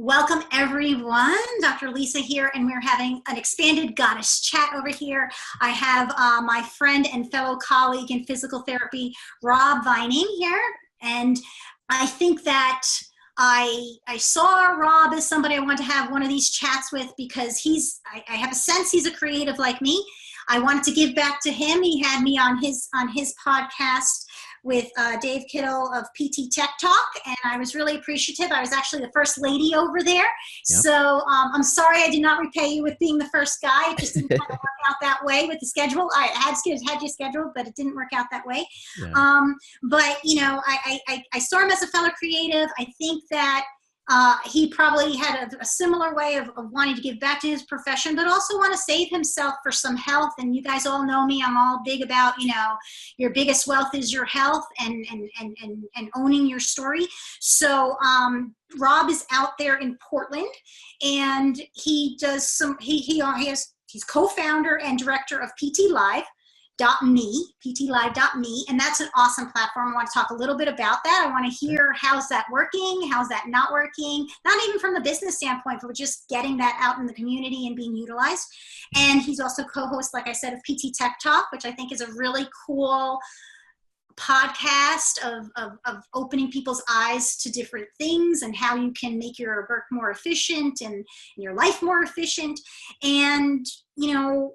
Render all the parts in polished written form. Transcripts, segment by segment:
Welcome everyone. Dr. Lisa here, and we're having an expanded goddess chat over here. I have my friend and fellow colleague in physical therapy, Rob Vining here. And I think that I saw Rob as somebody I want to have one of these chats with because I have a sense he's a creative like me. I wanted to give back to him. He had me on his podcast with Dave Kittle of PT Tech Talk, and I was really appreciative. I was actually the first lady over there. Yep. So I'm sorry I did not repay you with being the first guy. It just didn't kind of work out that way with the schedule. I had you scheduled, but it didn't work out that way. Yeah. But, you know, I saw him as a fellow creative. I think that he probably had a similar way of wanting to give back to his profession, but also want to save himself for some health. And you guys all know me. I'm all big about, you know, your biggest wealth is your health and owning your story. So Rob is out there in Portland, and he does he's co-founder and director of PTLive.me, and that's an awesome platform. I want to talk a little bit about that. I want to hear how's that working, how's that not working, not even from the business standpoint, but just getting that out in the community and being utilized. And he's also co-host, like I said, of PT Tech Talk, which I think is a really cool podcast of opening people's eyes to different things and how you can make your work more efficient and your life more efficient. And, you know,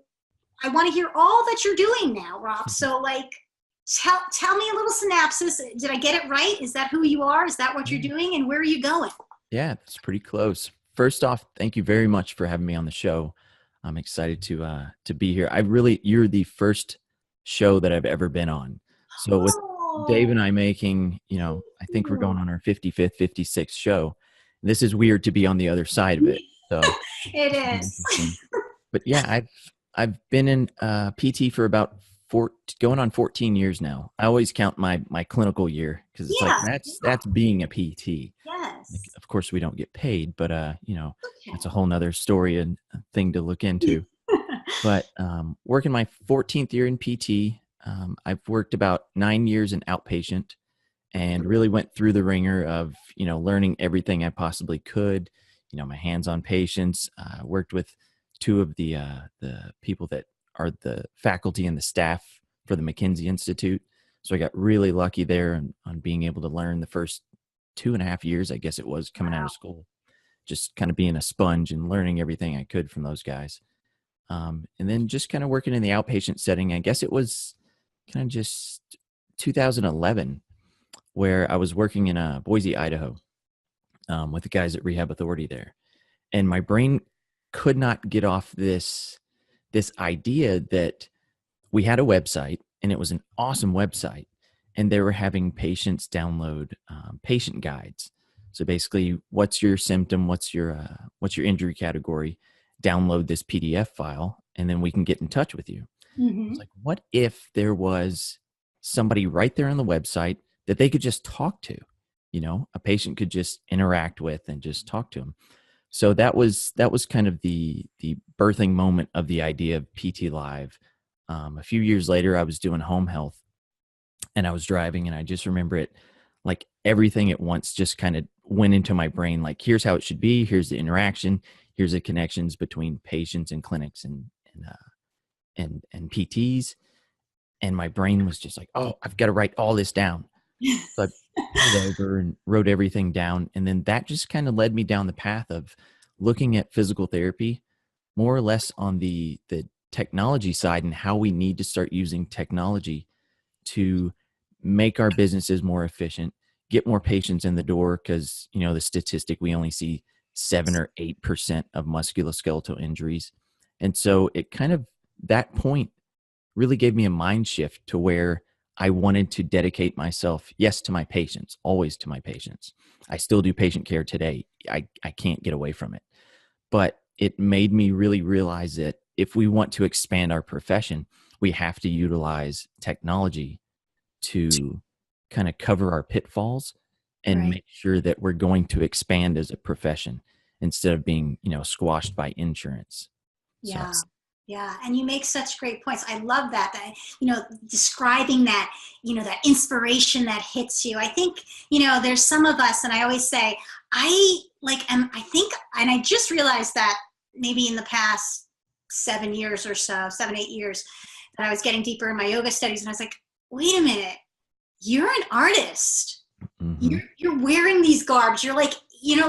I want to hear all that you're doing now, Rob. So, like, tell me a little synopsis. Did I get it right? Is that who you are? Is that what you're doing? And where are you going? Yeah, that's pretty close. First off, thank you very much for having me on the show. I'm excited to be here. You're the first show that I've ever been on. So with Dave and I making, you know, I think we're going on our 55th, 56th show. This is weird to be on the other side of it. So it is. But yeah, I've been in PT for about going on 14 years now. I always count my clinical year because it's like that's being a PT. Yes. Like, of course, we don't get paid, but you know, that's a whole nother story and thing to look into. But working my 14th year in PT, I've worked about 9 years in outpatient, and really went through the ringer of, you know, learning everything I possibly could. You know, my hands-on patients. Worked with two of the people that are the faculty and the staff for the McKinsey Institute. So I got really lucky there on being able to learn the first 2.5 years, I guess it was, coming out of school, just kind of being a sponge and learning everything I could from those guys. And then just kind of working in the outpatient setting. I guess it was kind of just 2011 where I was working in Boise, Idaho, with the guys at Rehab Authority there. And my brain could not get off this idea that we had a website, and it was an awesome website, and they were having patients download patient guides. So basically, what's your symptom? What's your injury category? Download this PDF file, and then we can get in touch with you. Mm-hmm. It's like, what if there was somebody right there on the website that they could just talk to? You know, a patient could just interact with and just talk to them. So that was kind of the birthing moment of the idea of PT Live. A few years later, I was doing home health, and I was driving, and I just remember it like everything at once just kind of went into my brain. Like, here's how it should be. Here's the interaction. Here's the connections between patients and clinics and PTs. And my brain was just like, oh, I've got to write all this down. So I pulled over and wrote everything down. And then that just kind of led me down the path of looking at physical therapy more or less on the technology side, and how we need to start using technology to make our businesses more efficient, get more patients in the door. Because, you know, the statistic, we only see 7 or 8% of musculoskeletal injuries. And so it kind of, that point really gave me a mind shift to where I wanted to dedicate myself, yes, to my patients, always to my patients. I still do patient care today. I can't get away from it. But it made me really realize that if we want to expand our profession, we have to utilize technology to kind of cover our pitfalls and make sure that we're going to expand as a profession instead of being, you know, squashed by insurance. Yeah. So Yeah, and you make such great points. I love that, describing that, that inspiration that hits you. I think, there's some of us, and I always say, I think, and I just realized that maybe in the past 7 years or so, 7, 8 years, that I was getting deeper in my yoga studies, and I was like, wait a minute, you're an artist. Hmm. You're wearing these garbs. You're like,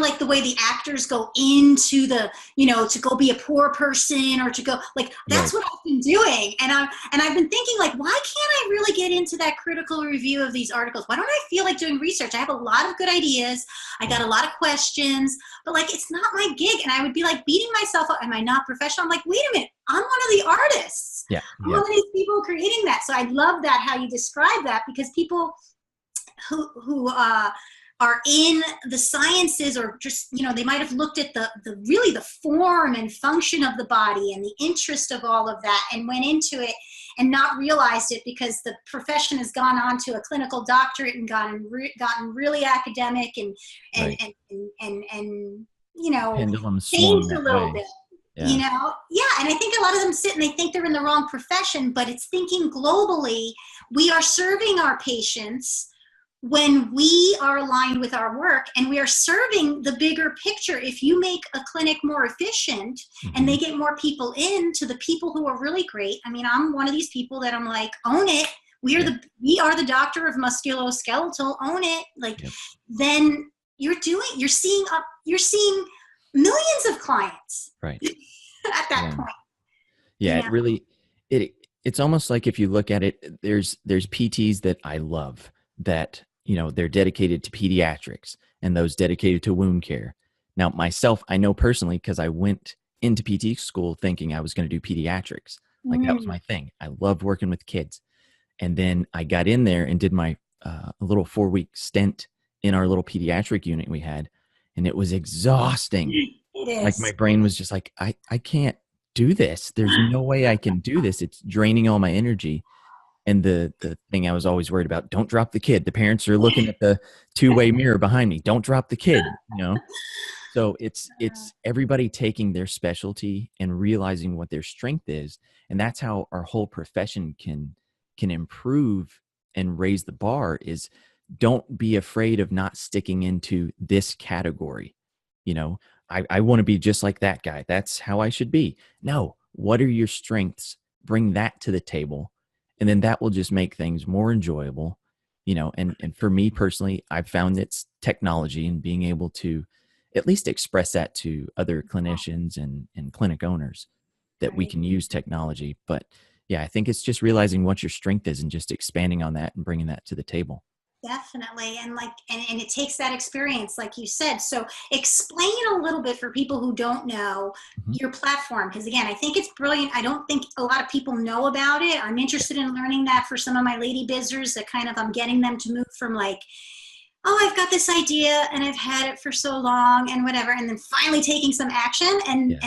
like the way the actors go into the, to go be a poor person or to go like, that's Right. what I've been doing. And I've been thinking like, why can't I really get into that critical review of these articles? Why don't I feel like doing research? I have a lot of good ideas. I got Yeah. a lot of questions, but like, it's not my gig. And I would be like beating myself up. Am I not professional? I'm like, wait a minute. I'm one of the artists. Yeah. I'm one Yeah. of these people creating that. So I love that, how you describe that, because people who are in the sciences, or just they might have looked at the really the form and function of the body and the interest of all of that and went into it and not realized it, because the profession has gone on to a clinical doctorate and gotten really academic and Right. and and you know Pendulum swung changed a that little way. bit. Yeah. Yeah, and I think a lot of them sit and they think they're in the wrong profession, but it's thinking globally. We are serving our patients when we are aligned with our work, and we are serving the bigger picture. If you make a clinic more efficient and Hmm. they get more people in, to the people who are really great. I mean, I'm one of these people that I'm like, own it. Yeah. We are the doctor of musculoskeletal, own it. Like, Yep. then you're seeing millions of clients Right. at that Yeah. point, you Yeah. It know. really, it's almost like, if you look at it, there's PTs that I love that, they're dedicated to pediatrics, and those dedicated to wound care. Now, myself, I know personally, because I went into PT school thinking I was going to do pediatrics. Like, that was Mm, my thing. I loved working with kids. And then I got in there and did my a little 4-week stint in our little pediatric unit we had, and it was exhausting. it Like, my is. brain was just like, I can't do this. There's no way I can do this. It's draining all my energy. And the thing I was always worried about, don't drop the kid. The parents are looking at the two-way mirror behind me. Don't drop the kid. So it's everybody taking their specialty and realizing what their strength is, and that's how our whole profession can improve and raise the bar. Is, don't be afraid of not sticking into this category. You know, I want to be just like that guy. That's how I should be. No, what are your strengths? Bring that to the table, and then that will just make things more enjoyable. And for me personally, I've found it's technology and being able to at least express that to other clinicians and clinic owners, that we Right. can use technology. But yeah, I think it's just realizing what your strength is and just expanding on that and bringing that to the table. Definitely. And like, and it takes that experience, like you said. So explain a little bit for people who don't know Mhm. your platform. Because again, I think it's brilliant. I don't think a lot of people know about it. I'm interested in learning that for some of my lady bizzers, that kind of, I'm getting them to move from like, oh, I've got this idea and I've had it for so long and whatever, and then finally taking some action and Yeah.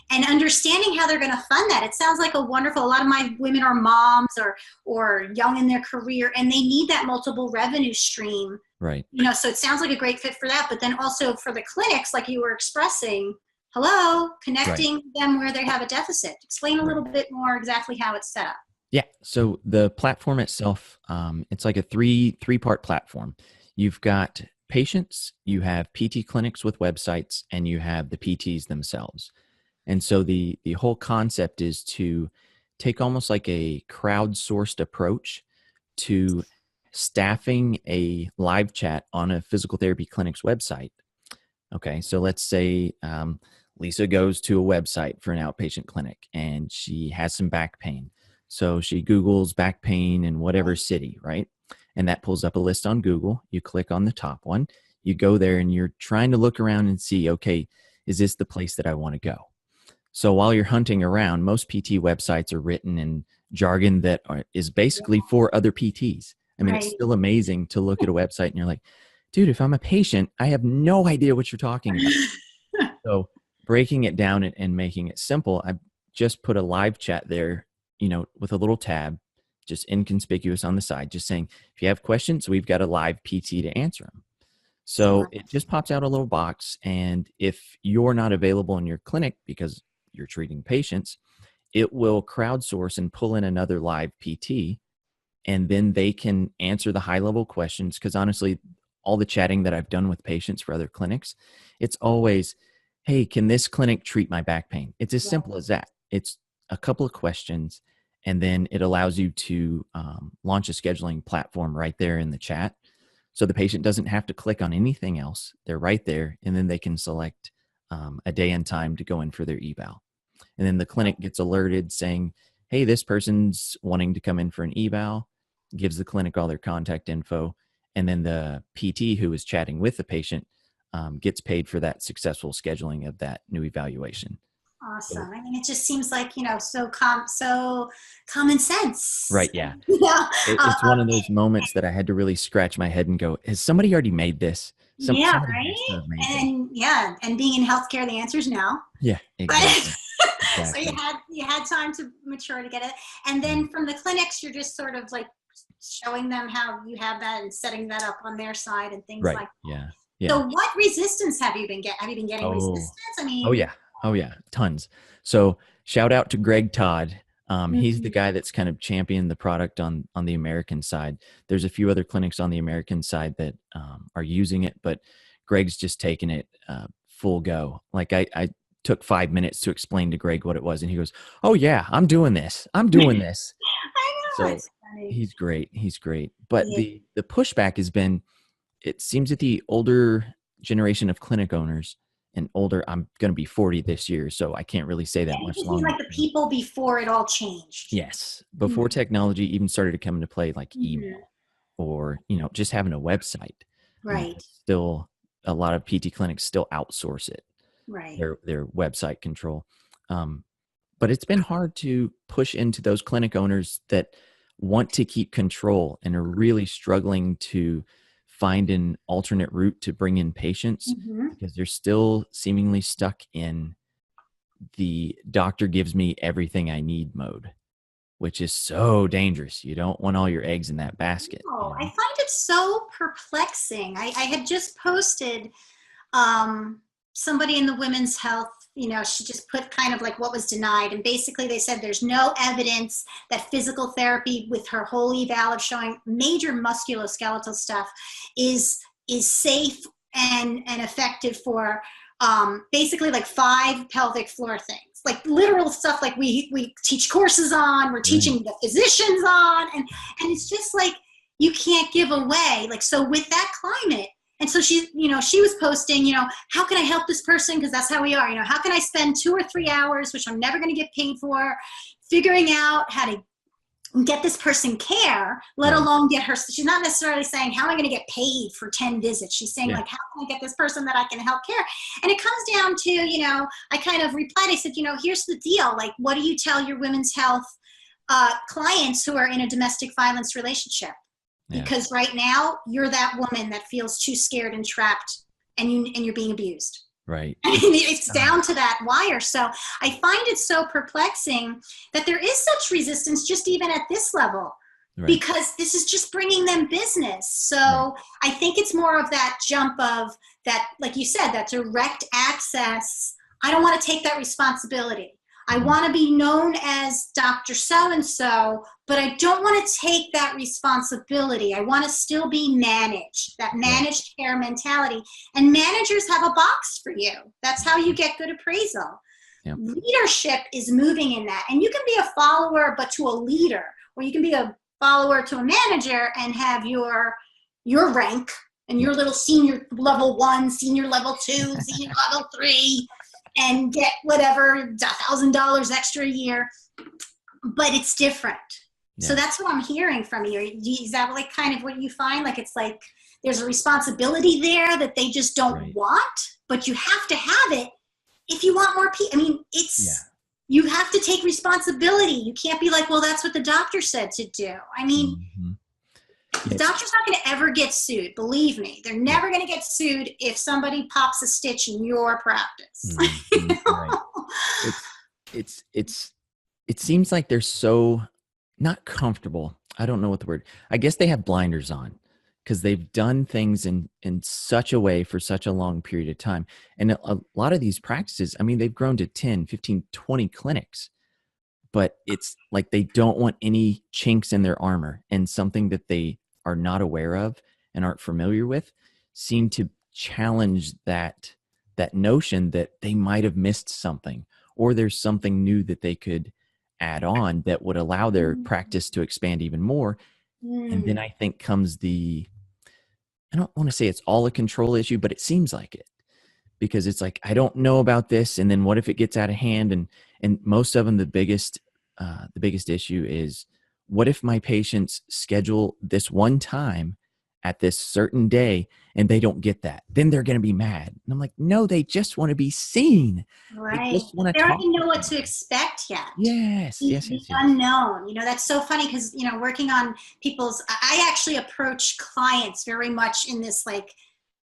and understanding how they're going to fund that. It sounds like a wonderful. A lot of my women are moms or young in their career, and they need that multiple revenue stream. Right. So it sounds like a great fit for that. But then also for the clinics, like you were expressing, hello, Right. connecting them where they have a deficit. Explain a Right. little bit more exactly how it's set up. Yeah. So the platform itself, it's like a three-part platform. You've got patients, you have PT clinics with websites, and you have the PTs themselves. And so the whole concept is to take almost like a crowdsourced approach to staffing a live chat on a physical therapy clinic's website. Okay, so let's say Lisa goes to a website for an outpatient clinic and she has some back pain. So she Googles back pain in whatever city, right? And that pulls up a list on Google. You click on the top one, you go there and you're trying to look around and see, okay, is this the place that I want to go? So while you're hunting around, most PT websites are written in jargon that is basically for other PTs. I mean, it's Right. still amazing to look at a website and you're like, dude, if I'm a patient, I have no idea what you're talking about. So breaking it down and making it simple, I just put a live chat there, with a little tab, just inconspicuous on the side, just saying, if you have questions, we've got a live PT to answer them. So Smart. it just pops out a little box. And if you're not available in your clinic because you're treating patients, it will crowdsource and pull in another live PT, and then they can answer the high level questions. Because honestly, all the chatting that I've done with patients for other clinics, it's always, hey, can this clinic treat my back pain? It's as simple as that. It's a couple of questions, and then it allows you to launch a scheduling platform right there in the chat. So the patient doesn't have to click on anything else. They're right there, and then they can select a day and time to go in for their eval. And then the clinic gets alerted saying, hey, this person's wanting to come in for an eval, gives the clinic all their contact info. And then the PT who is chatting with the patient gets paid for that successful scheduling of that new evaluation. Awesome. I mean, it just seems like, so common sense. Right. Yeah. Yeah. It's one of those moments that I had to really scratch my head and go, has somebody already made this? Yeah, Somebody has to right. have made this. And yeah, and being in healthcare, the answer is no. Yeah, exactly. So you had time to mature to get it. And then from the clinics, you're just sort of like showing them how you have that and setting that up on their side and things like that. Yeah. Yeah. So what resistance have you been getting? Have you been getting resistance? I mean, Oh yeah, tons. So shout out to Greg Todd. He's the guy that's kind of championed the product on the American side. There's a few other clinics on the American side that are using it, but Greg's just taken it full go. Like I took 5 minutes to explain to Greg what it was, and he goes, "Oh yeah, I'm doing this. I'm doing this." I know, So it's funny. he's great. He's great. But Yeah. the pushback has been, it seems that the older generation of clinic owners and older, I'm going to be 40 this year, so I can't really say that It much just seems longer. like the people before it all changed. Yes. Before technology even started to come into play, like Mhm. email or, just having a website. Right. Still, a lot of PT clinics still outsource it, Right. their website control. But it's been hard to push into those clinic owners that want to keep control and are really struggling to find an alternate route to bring in patients because they're still seemingly stuck in the doctor gives me everything I need mode, which is so dangerous. You don't want all your eggs in that basket. Oh, I find it so perplexing. I had just posted somebody in the women's health, she just put kind of like what was denied. And basically they said there's no evidence that physical therapy with her whole eval of showing major musculoskeletal stuff is safe and effective for basically like 5 pelvic floor things. Like literal stuff like we teach courses on, we're teaching the physicians on, and it's just like you can't give away. Like, so with that climate, and so she was posting, how can I help this person? Because that's how we are. How can I spend 2 or 3 hours, which I'm never going to get paid for, figuring out how to get this person care, let alone get her. She's not necessarily saying, how am I going to get paid for 10 visits? She's saying, like, how can I get this person that I can help care? And it comes down to, I kind of replied, I said, here's the deal. Like, what do you tell your women's health clients who are in a domestic violence relationship? Because right now you're that woman that feels too scared and trapped and you're being abused. Right. It's down to that wire. So I find it so perplexing that there is such resistance just even at this level, because this is just bringing them business. So I think it's more of that jump of that, like you said, that direct access. I don't want to take that responsibility. I want to be known as Dr. So-and-so, but I don't want to take that responsibility. I want to still be managed, that managed care mentality. And managers have a box for you. That's how you get good appraisal. Leadership is moving in that. And you can be a follower, but to a leader, or you can be a follower to a manager and have your rank and your little senior level 1, senior level 2, senior level 3, and get whatever $1,000 extra a year, but it's different. So that's what I'm hearing from you. Is that like kind of what you find? Like it's like there's a responsibility there that they just don't want, but you have to have it if you want more people. I mean, you have to take responsibility. You can't be like, well, that's what the doctor said to do. I mean, the doctor's not going to ever get sued. Believe me, they're never going to get sued if somebody pops a stitch in your practice. It seems like they're so not comfortable. I don't know what the word. I guess they have blinders on because they've done things in such a way for such a long period of time. And a lot of these practices, I mean, they've grown to 10, 15, 20 clinics. but it's like they don't want any chinks in their armor, and something that they are not aware of and aren't familiar with seem to challenge that notion that they might have missed something, or there's something new that they could add on that would allow their practice to expand even more. And then Mm. I think comes I don't want to say it's all a control issue, but it seems like it, because it's like, I don't know about this, and then what if it gets out of hand? And most of them, the biggest issue is, what if my patients schedule this one time at this certain day and they don't get that? Then they're going to be mad. And I'm like, no, they just want to be seen. They Right. just want to They don't talk even to know what to somebody. expect yet. Yes, yes, The yes, yes. unknown, that's so funny because, working on I actually approach clients very much in this, like,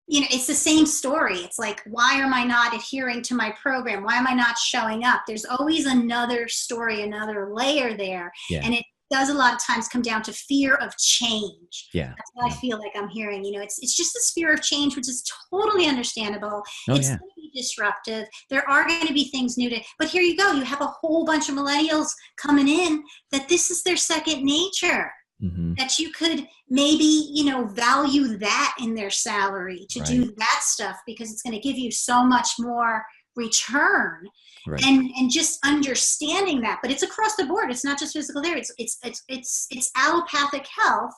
it's the same story. It's like, why am I not adhering to my program? Why am I not showing up? There's always another story, another layer there. Yeah, And it does a lot of times come down to fear of change. yeah, That's what I yeah. feel like I'm hearing. It's just this fear of change, which is totally understandable. Oh, It's yeah. going to be disruptive. There are going to be things new but here you go. You have a whole bunch of millennials coming in that this is their second nature, Hmm. that you could maybe value that in their salary to Right, do that stuff, because it's going to give you so much more return. right. And just understanding that, but it's across the board. It's not just physical therapy. It's allopathic health.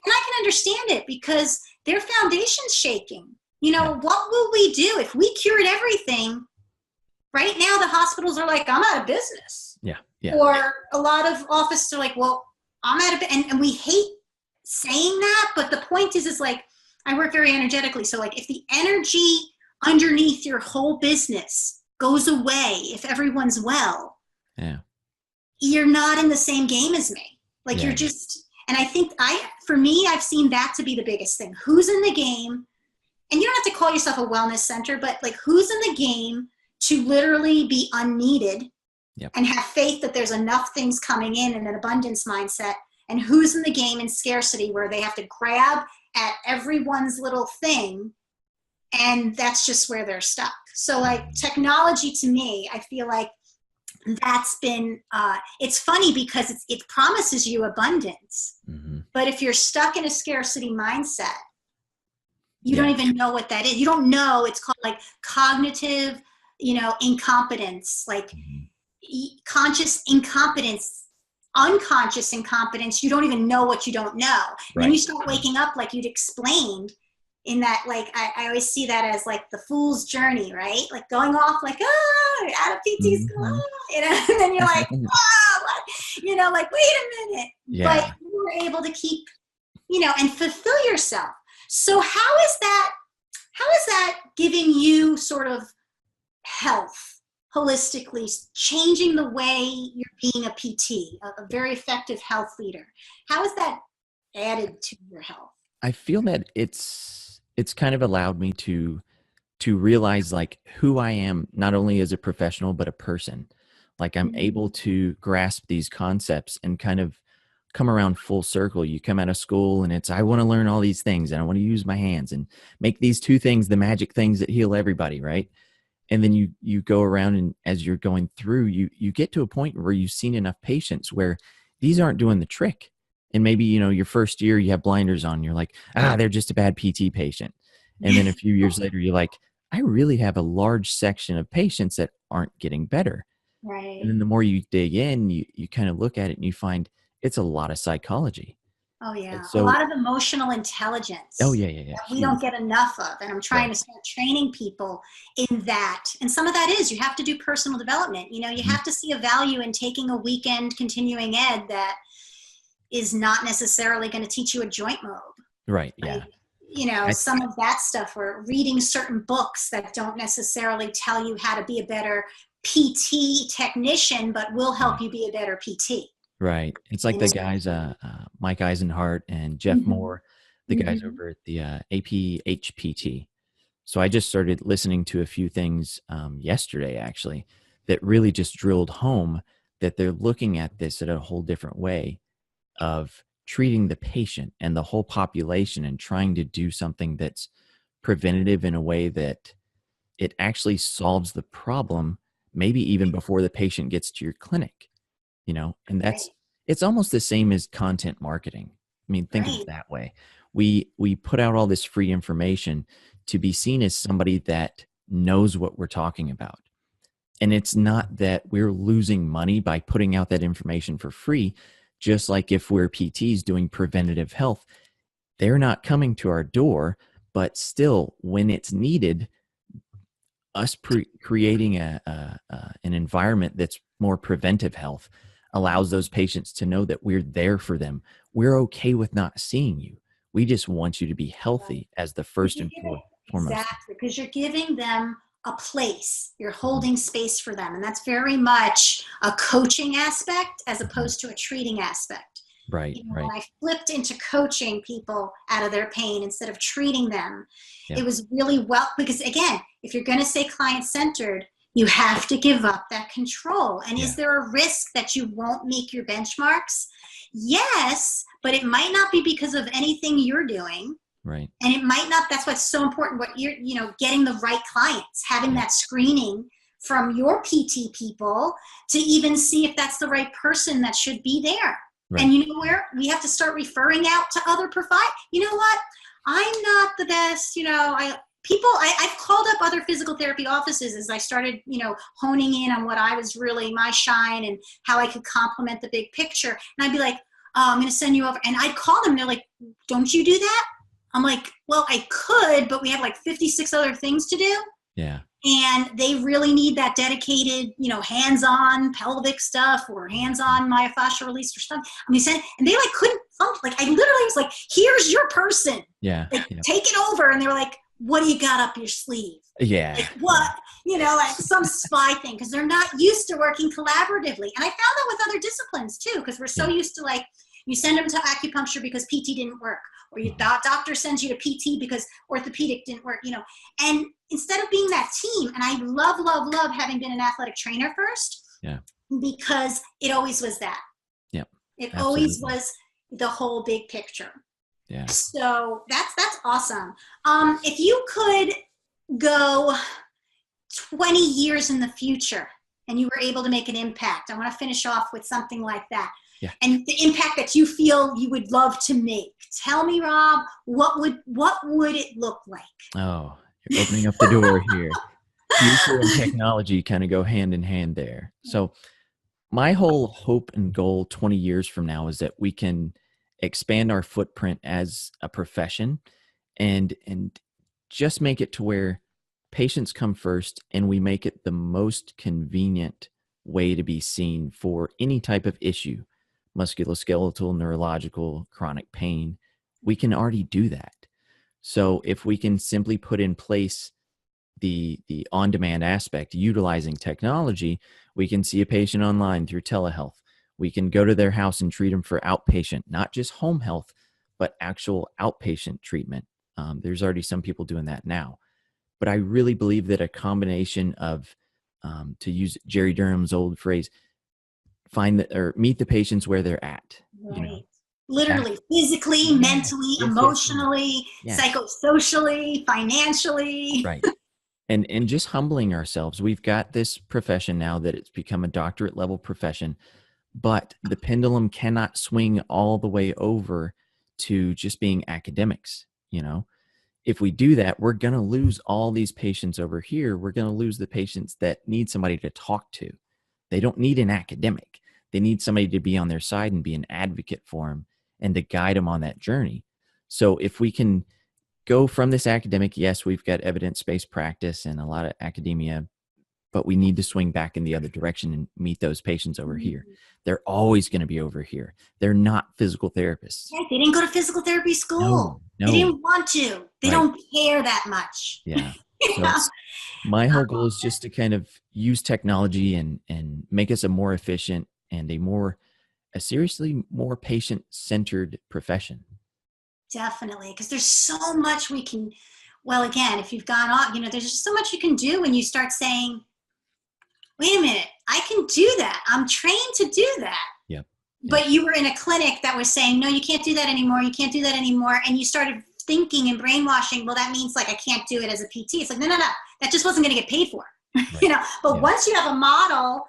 And I can understand it because their foundation's shaking. Yeah, What will we do if we cured everything? Right now the hospitals are like, I'm out of business. yeah, yeah. Or a lot of offices are like, well, I'm out of, and we hate saying that, but the point is like, I work very energetically. So like, if the energy underneath your whole business goes away, if everyone's well, Yeah, you're not in the same game as me. Like, yeah, you're yeah. just, and I think for me, I've seen that to be the biggest thing. Who's in the game? And you don't have to call yourself a wellness center, but like, who's in the game to literally be unneeded Yep. and have faith that there's enough things coming in and an abundance mindset, and who's in the game in scarcity where they have to grab at everyone's little thing, and that's just where they're stuck. So like, technology to me, I feel like that's been it's funny because it promises you abundance, Hmm. but if you're stuck in a scarcity mindset, you don't Yeah. even know what that is. You don't know. It's called like cognitive incompetence, like Mhm. conscious incompetence, unconscious incompetence. You don't even know what you don't know. And then you Right. start Right. waking up, like you'd explained, in that, like, I always see that as like the fool's journey, right? Like going off like, out of PT school, Hmm. and then you're like, what? Like, wait a minute. But Yeah. you were able to keep, and fulfill yourself. So how is that giving you sort of health holistically, changing the way you're being a PT, a very effective health leader? How is that added to your health? I feel that it's kind of allowed me to realize like who I am, not only as a professional but a person. Like, I'm able Mm. to grasp these concepts and kind of come around full circle. You come out of school and it's, I want to learn all these things and I want to use my hands and make these two things the magic things that heal everybody, right? And then you go around, and as you're going through, you get to a point where you've seen enough patients where these aren't doing the trick. And maybe, your first year you have blinders on, you're like, they're just a bad PT patient. And then a few years later you're like, I really have a large section of patients that aren't getting better. And Right. then the more you dig in, you kind of look at it and you find it's a lot of psychology. Oh And yeah, a so, lot of emotional oh intelligence yeah, yeah, yeah, that we don't huge. get enough of, and I'm trying Right. to start training people in that. And some of that is, you have to do personal development. You Mhm. have to see a value in taking a weekend continuing ed that is not necessarily going to teach you a joint mode. Right. Like, Yeah. I, some of that stuff, or reading certain books that don't necessarily tell you how to be a better PT technician, but will yeah. help you be a better PT. Right. It's like And the guys, Mike Eisenhart and Jeff Mhm. Moore, the guys Mhm. over at the APHPT. So I just started listening to a few things yesterday, actually, that really just drilled home that they're looking at this in a whole different way of treating the patient and the whole population and trying to do something that's preventative in a way that it actually solves the problem, maybe even before the patient gets to your clinic. And Right. it's almost the same as content marketing. I mean, think of it Right. that way. We put out all this free information to be seen as somebody that knows what we're talking about. And it's not that we're losing money by putting out that information for free. Just like if we're PTs doing preventative health, they're not coming to our door, but still, when it's needed, us creating an environment that's more preventive health allows those patients to know that we're there for them. We're okay with not seeing you. We just want you to be Right. healthy as the 'Cause first you're and giving, foremost thing. exactly, because you're giving them a place. You're Mhm. holding space for them. And that's very much a coaching aspect as Mhm. opposed to a treating aspect. Right, right. When I flipped into coaching people out of their pain instead of treating them, Yeah, it was really well, because again, if you're going to say client centered, you have to give up that control. And is yeah, there a risk that you won't meet your benchmarks? Yes, but it might not be because of anything you're doing. right. And it might not, that's what's so important, what you're, getting the right clients, having Yeah, that screening from your PT people to even see if that's the right person that should be there. right. And you know where we have to start referring out to other provide. You know what? I'm not the best, I've called up other physical therapy offices as I started, honing in on what I was really my shine and how I could complement the big picture. And I'd be like, I'm going to send you over. And I'd call them. They're like, don't you do that? I'm like, well, I could, but we have like 56 other things to do. Yeah, And they really need that dedicated, hands-on pelvic stuff or hands-on myofascial release or something. I mean, and they like couldn't function. Like I literally was like, here's your person. yeah, Like, yeah, take it over. And they were like, what do you got up your sleeve? yeah, Like what? Like some spy thing, because they're not used to working collaboratively. And I found that with other disciplines too, because we're so yeah. used to like, you send them to acupuncture because PT didn't work, or your Mhm. doctor sends you to PT because orthopedic didn't work, And instead of being that team, and I love, love, love having been an athletic trainer first, Yeah, because it always was that. yep. It always Absolutely. was the whole big picture. Yeah. So that's awesome. If you could go 20 years in the future and you were able to make an impact, I want to finish off with something like that. Yeah. And the impact that you feel you would love to make. Tell me, Rob, what would it look like? Oh, you're opening up the door here. Future and technology kind of go hand in hand there. So my whole hope and goal 20 years from now is that we can expand our footprint as a profession and just make it to where patients come first and we make it the most convenient way to be seen for any type of issue, musculoskeletal, neurological, chronic pain. We can already do that. So if we can simply put in place the on-demand aspect, utilizing technology, we can see a patient online through telehealth. We can go to their house and treat them for outpatient, not just home health, but actual outpatient treatment. There's already some people doing that now. But I really believe that a combination of, to use Jerry Durham's old phrase, find that or meet the patients where they're at. Right. That Literally, physically, yes, mentally, yes, yes, yes, emotionally, yes, psychosocially, financially. right. And just humbling ourselves. We've got this profession now that it's become a doctorate level profession, but the pendulum cannot swing all the way over to just being academics. If we do that, we're going to lose all these patients over here. We're going to lose the patients that need somebody to talk to. They don't need an academic. They need somebody to be on their side and be an advocate for them and to guide them on that journey. So if we can go from this academic, yes, we've got evidence-based practice and a lot of academia, but we need to swing back in the other direction and meet those patients over here. They're always going to be over here. They're not physical therapists. Right, they didn't go to physical therapy No, school. They no. didn't want to. They Right. don't care that much. Yeah. So Yeah. my whole goal is just to kind of use technology and make us a more efficient and a seriously more patient-centered profession. Definitely, because there's so much we can. Well, again, if you've gone on, there's just so much you can do when you start saying, "Wait a minute, I can do that. I'm trained to do that." Yep. Yep. But you were in a clinic that was saying, "No, you can't do that anymore. You can't do that anymore," and you started thinking and brainwashing. Well, that means like I can't do it as a PT. It's like no, no, no. That just wasn't going to get paid for. Right. But Yeah. once you have a model,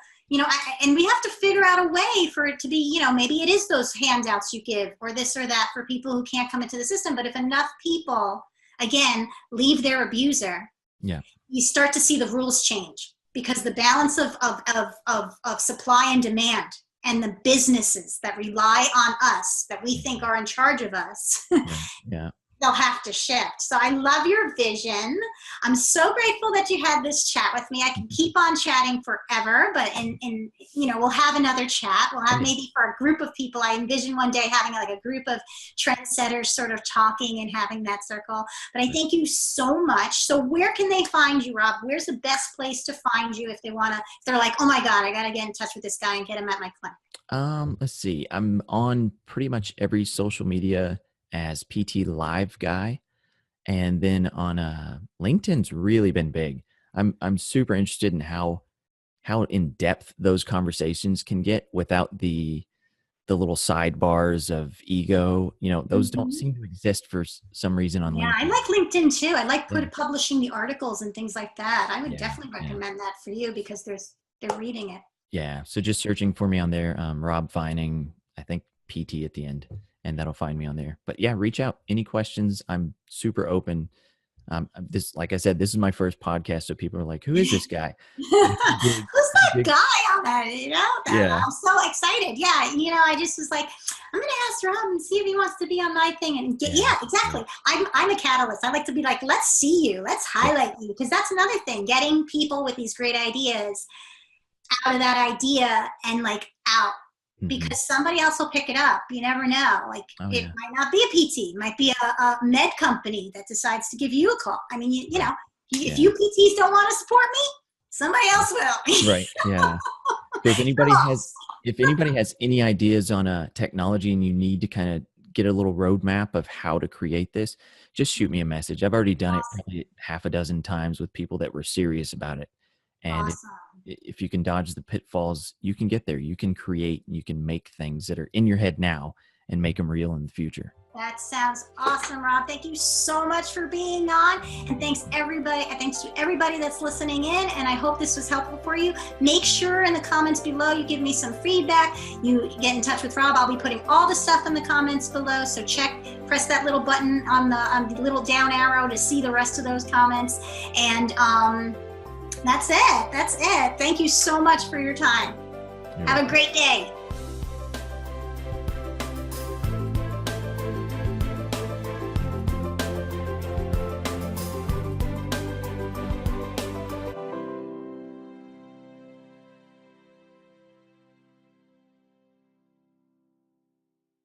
and we have to figure out a way for it to be, maybe it is those handouts you give or this or that for people who can't come into the system. But if enough people, again, leave their abuser, Yeah. you start to see the rules change, because the balance of supply and demand and the businesses that rely on us, that we think are in charge of us, Yeah. they'll have to shift. So I love your vision. I'm so grateful that you had this chat with me. I can keep on chatting forever, but we'll have another chat. We'll have maybe for a group of people. I envision one day having like a group of trendsetters sort of talking and having that circle. But I thank you so much. So where can they find you, Rob? Where's the best place to find you if they're like, oh my God, I got to get in touch with this guy and get him at my clinic? Let's see. I'm on pretty much every social media as PT Live Guy, and then on LinkedIn's really been big. I'm super interested in how in depth those conversations can get without the little sidebars of ego. Those don't seem to exist for some reason on LinkedIn. Yeah, I like LinkedIn too. I like publishing the articles and things like that. I would definitely recommend that for you, because they're reading it. Yeah, so just searching for me on there, Rob Vining, I think PT at the end, and that'll find me on there. But yeah, reach out. Any questions? I'm super open. Like I said, this is my first podcast, so people are like, "Who is this guy? Who's that guy on that?" Yeah. I'm so excited. Yeah, I just was like, I'm gonna ask Rob and see if he wants to be on my thing. And exactly. I'm a catalyst. I like to be like, let's see you, let's highlight you, because that's another thing. Getting people with these great ideas out of that idea and like out. Because somebody else will pick it up. You never know. Like it might not be a PT, it might be a med company that decides to give you a call. I mean, if you PTs don't want to support me, somebody else will. Right. Yeah. So if anybody has any ideas on technology and you need to kind of get a little roadmap of how to create this, just shoot me a message. I've already done it probably half a dozen times with people that were serious about it. And if you can dodge the pitfalls, you can get there. You can create, you can make things that are in your head now and make them real in the future. That sounds awesome, Rob. Thank you so much for being on. And thanks to everybody that's listening in. And I hope this was helpful for you. Make sure in the comments below you give me some feedback. You get in touch with Rob. I'll be putting all the stuff in the comments below. So press that little button on the little down arrow to see the rest of those comments. And that's it. Thank you so much for your time. Have a great day.